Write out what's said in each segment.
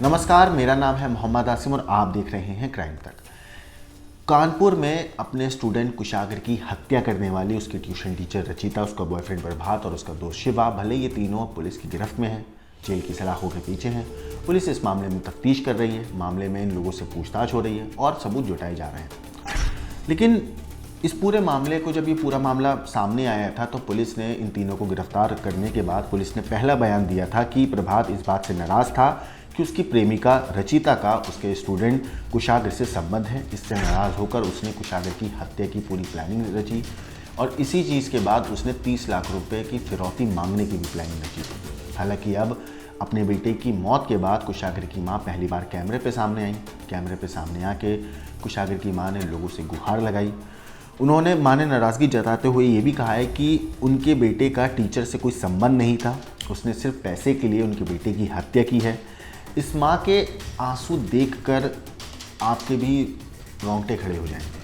नमस्कार, मेरा नाम है मोहम्मद आसिम और आप देख रहे हैं क्राइम तक। कानपुर में अपने स्टूडेंट कुशागर की हत्या करने वाली उसकी ट्यूशन टीचर रचिता, उसका बॉयफ्रेंड प्रभात और उसका दोस्त शिवा, भले ये तीनों पुलिस की गिरफ्त में हैं, जेल की सलाखों के पीछे हैं। पुलिस इस मामले में तफ्तीश कर रही है, मामले में इन लोगों से पूछताछ हो रही है और सबूत जुटाए जा रहे हैं। लेकिन इस पूरे मामले को जब ये पूरा मामला सामने आया था तो पुलिस ने इन तीनों को गिरफ्तार करने के बाद पुलिस ने पहला बयान दिया था कि प्रभात इस बात से नाराज़ था कि उसकी प्रेमिका रचिता का उसके स्टूडेंट कुशागर से संबंध है। इससे नाराज़ होकर उसने कुशागर की हत्या की पूरी प्लानिंग रची और इसी चीज़ के बाद उसने 30 लाख रुपए की फिरौती मांगने की भी प्लानिंग रची थी। हालांकि अब अपने बेटे की मौत के बाद कुशागर की मां पहली बार कैमरे पे सामने आई। कैमरे पे सामने आके कुशागर की मां ने लोगों से गुहार लगाई। उन्होंने मां ने नाराज़गी जताते हुए ये भी कहा है कि उनके बेटे का टीचर से कोई संबंध नहीं था, उसने सिर्फ पैसे के लिए उनके बेटे की हत्या की है। इस माँ के आंसू देखकर आपके भी रोंगटे खड़े हो जाएंगे,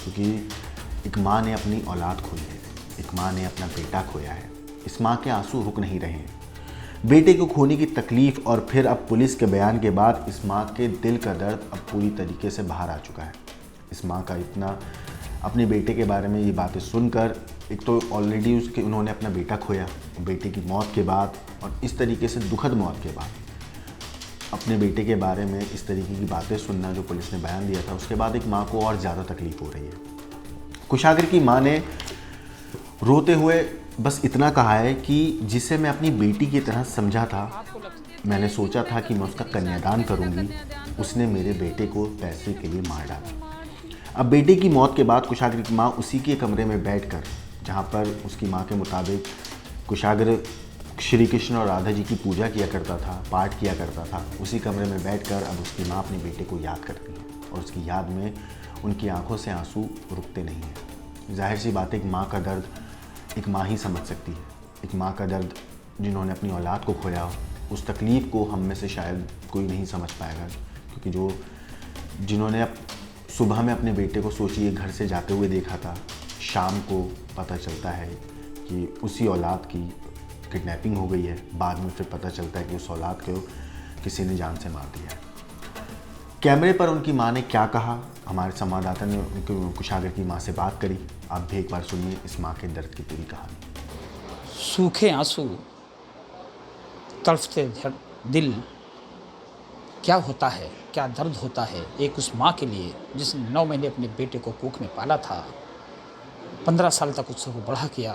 क्योंकि एक माँ ने अपनी औलाद खोई है, एक माँ ने अपना बेटा खोया है। इस माँ के आंसू रुक नहीं रहे हैं। बेटे को खोने की तकलीफ़ और फिर अब पुलिस के बयान के बाद इस माँ के दिल का दर्द अब पूरी तरीके से बाहर आ चुका है। इस माँ का इतना अपने बेटे के बारे में ये बातें सुनकर, एक तो ऑलरेडी उन्होंने अपना बेटा खोया, बेटे की मौत के बाद और इस तरीके से दुखद मौत के बाद अपने बेटे के बारे में इस तरीके की बातें सुनना, जो पुलिस ने बयान दिया था, उसके बाद एक माँ को और ज़्यादा तकलीफ़ हो रही है। कुशागर की माँ ने रोते हुए बस इतना कहा है कि जिसे मैं अपनी बेटी की तरह समझा था, मैंने सोचा था कि मैं उसका कन्यादान करूंगी, उसने मेरे बेटे को पैसे के लिए मार डाला। अब बेटे की मौत के बाद कुशागर की माँ उसी के कमरे में बैठकर, जहाँ पर उसकी माँ के मुताबिक कुशागर श्री कृष्ण और राधा जी की पूजा किया करता था, पाठ किया करता था, उसी कमरे में बैठकर अब उसकी माँ अपने बेटे को याद करती है और उसकी याद में उनकी आंखों से आंसू रुकते नहीं हैं। जाहिर सी बात है, एक माँ का दर्द एक माँ ही समझ सकती है। एक माँ का दर्द जिन्होंने अपनी औलाद को खोया हो, उस तकलीफ़ को हम में से शायद कोई नहीं समझ पाएगा, क्योंकि जिन्होंने अब सुबह में अपने बेटे को सोचिए घर से जाते हुए देखा था, शाम को पता चलता है कि उसी औलाद की किडनैपिंग हो गई है, बाद में फिर पता चलता है कि उस औलाद को किसी ने जान से मार दिया। कैमरे पर उनकी मां ने क्या कहा, हमारे संवाददाता ने कुशागर की मां से बात करी। आप भी एक बार सुनिए इस मां के दर्द की पूरी कहानी। सूखे आंसू, तड़फते दिल, क्या होता है, क्या दर्द होता है एक उस माँ के लिए जिसने 9 महीने अपने बेटे को कोख में पाला था, 15 साल तक उसको बड़ा किया,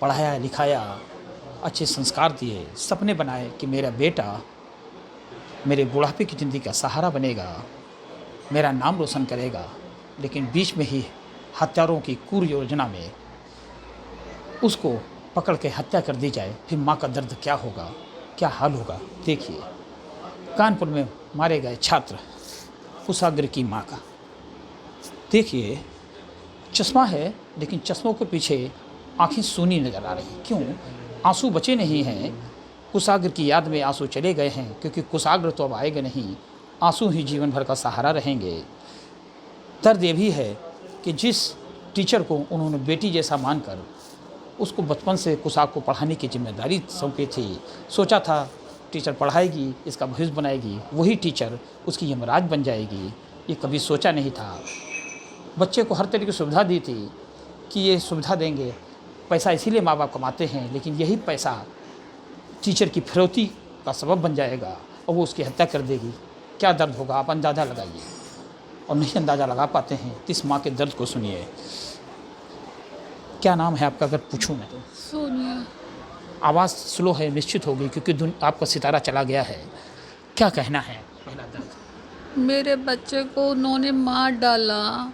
पढ़ाया लिखाया, अच्छे संस्कार दिए, सपने बनाए कि मेरा बेटा मेरे बुढ़ापे की ज़िंदगी का सहारा बनेगा, मेरा नाम रोशन करेगा। लेकिन बीच में ही हत्यारों की क्रूर योजना में उसको पकड़ के हत्या कर दी जाए, फिर माँ का दर्द क्या होगा, क्या हाल होगा। देखिए, कानपुर में मारे गए छात्र कुशागर की माँ का देखिए, चश्मा है लेकिन चश्मों के पीछे आँखें सूनी नज़र आ रही। क्यों? आंसू बचे नहीं हैं। कुशागर की याद में आंसू चले गए हैं, क्योंकि कुशागर तो अब आएगा नहीं, आंसू ही जीवन भर का सहारा रहेंगे। दर्द ये भी है कि जिस टीचर को उन्होंने बेटी जैसा मानकर उसको बचपन से कुशागर को पढ़ाने की जिम्मेदारी सौंपी थी, सोचा था टीचर पढ़ाएगी, इसका भविष्य बनाएगी, वही टीचर उसकी यमराज बन जाएगी, ये कभी सोचा नहीं था। बच्चे को हर तरह की सुविधा दी थी कि ये सुविधा देंगे, पैसा इसीलिए माँ बाप कमाते हैं, लेकिन यही पैसा टीचर की फिरौती का सबब बन जाएगा और वो उसकी हत्या कर देगी। क्या दर्द होगा, आप अंदाज़ा लगाइए। और नहीं अंदाज़ा लगा पाते हैं तो इस माँ के दर्द को सुनिए। क्या नाम है आपका, अगर पूछूं मैं तो? सोनिया। आवाज़ स्लो है, निश्चित होगी क्योंकि आपका सितारा चला गया है। क्या कहना है? पहला दर्द। मेरे बच्चे को उन्होंने मार डाला,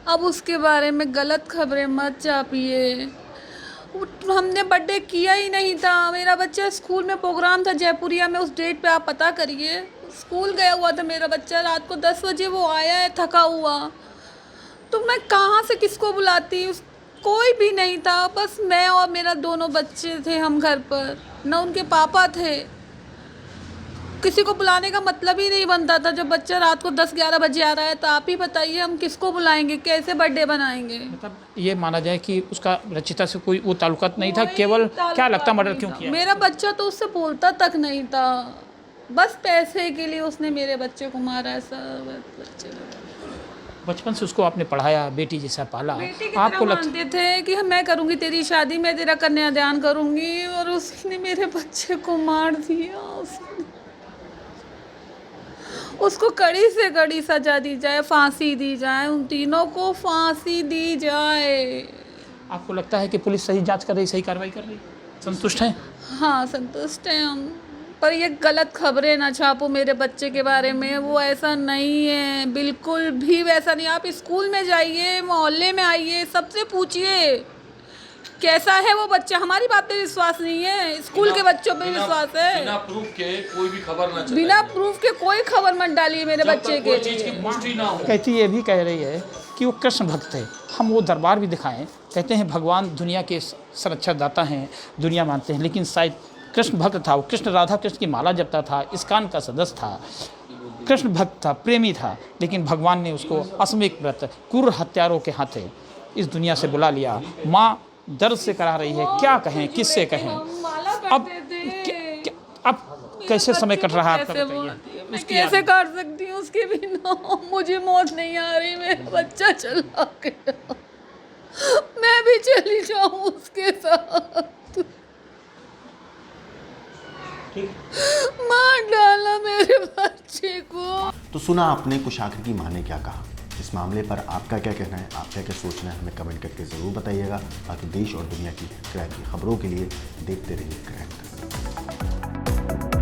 अब उसके बारे में गलत खबरें मत छापिए। हमने बर्थडे किया ही नहीं था। मेरा बच्चा स्कूल में प्रोग्राम था जयपुरिया में, उस डेट पे आप पता करिए। स्कूल गया हुआ था मेरा बच्चा, रात को 10 बजे वो आया है थका हुआ। तो मैं कहाँ से किसको बुलाती, कोई भी नहीं था, बस मैं और मेरा दोनों बच्चे थे हम घर पर, न उनके पापा थे। किसी को बुलाने का मतलब ही नहीं बनता था। जब बच्चा रात को 10-11 बजे आ रहा है तो आप ही बताइए हम किसको बुलाएंगे, कैसे बर्थडे बनाएंगे। मतलब ये माना जाए कि उसका रचिता से कोई वो ताल्लुकात नहीं था, केवल क्या लगता मर्डर क्यों किया? मेरा बच्चा तो उससे बोलता तक नहीं था। बस पैसे के लिए उसने मेरे बच्चे को मारा है सर। बच्चे बचपन से उसको आपने पढ़ाया, बेटी जैसा पाला, बेटी की आपको तरह लगता मानते थे कि मैं करूँगी तेरी शादी, मैं तेरा कन्यादान करूँगी, और उसने मेरे बच्चे को मार दिया। उसको कड़ी से कड़ी सजा दी जाए, फांसी दी जाए, उन तीनों को फांसी दी जाए। आपको लगता है कि पुलिस सही जांच कर रही, सही कार्रवाई कर रही, संतुष्ट हैं? हाँ, संतुष्ट हैं हम। पर ये गलत खबरें ना छापो मेरे बच्चे के बारे में, वो ऐसा नहीं है, बिल्कुल भी वैसा नहीं। आप स्कूल में जाइए, मोहल्ले में आइए, सबसे पूछिए कैसा है वो बच्चा। हमारी बात पे विश्वास नहीं है, स्कूल के बच्चों पे विश्वास है। बिना प्रूफ के कोई भी खबर ना चले, बिना प्रूफ के कोई खबर मत डालिए मेरे बच्चे के कोई चीज की लिए। पुष्टि ना हो। कहती ये भी कह रही है कि वो कृष्ण भक्त है। हम वो दरबार भी दिखाएं, कहते हैं भगवान दुनिया के संरक्षक दाता हैं, दुनिया मानते हैं, लेकिन शायद कृष्ण भक्त था वो। कृष्ण राधा कृष्ण की माला जपता था, इस्कान का सदस्य था, कृष्ण भक्त था, प्रेमी था, लेकिन भगवान ने उसको अश्वमेध व्रत क्रूर हत्यारों के हाथे इस दुनिया से बुला लिया। माँ दर्द से करा रही है, क्या कहें, किससे कहें। अब कैसे समय कट रहा है आपका, बताइए। मैं कैसे काट सकती हूँ उसके बिना? मुझे मौत नहीं आ रही, मेरा बच्चा चला गया, मैं भी चली जाऊँ उसके साथ। मार डाला मेरे बच्चे को। तो सुना आपने कुशागर की माँ ने क्या कहा। इस मामले पर आपका क्या कहना है, आपका क्या सोचना है, हमें कमेंट करके ज़रूर बताइएगा। बाकी देश और दुनिया की क्राइम की खबरों के लिए देखते रहिए क्राइम तक।